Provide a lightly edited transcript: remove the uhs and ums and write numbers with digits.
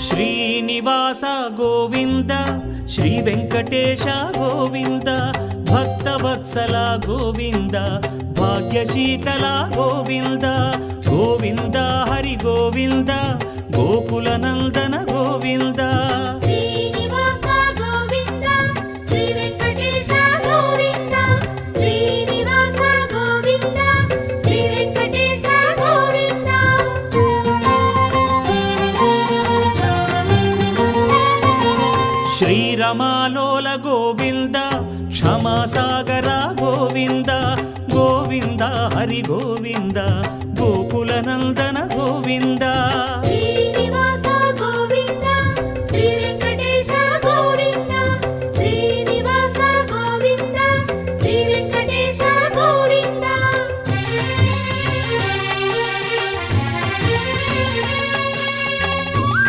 Srinivasa Govinda Shri Venkatesha Govinda Bhaktavatsala Govinda భాగ్యశీతల Govinda Govinda Hari Govinda Gokula Nandana Govinda Srinivasa Govinda Shri Venkatesha Govinda Srinivasa Govinda Shri Venkatesha Govinda శ్రీరమాలోల Govinda క్షమాసాగర Govinda Govinda Hari Govinda Gokula Nandana Govinda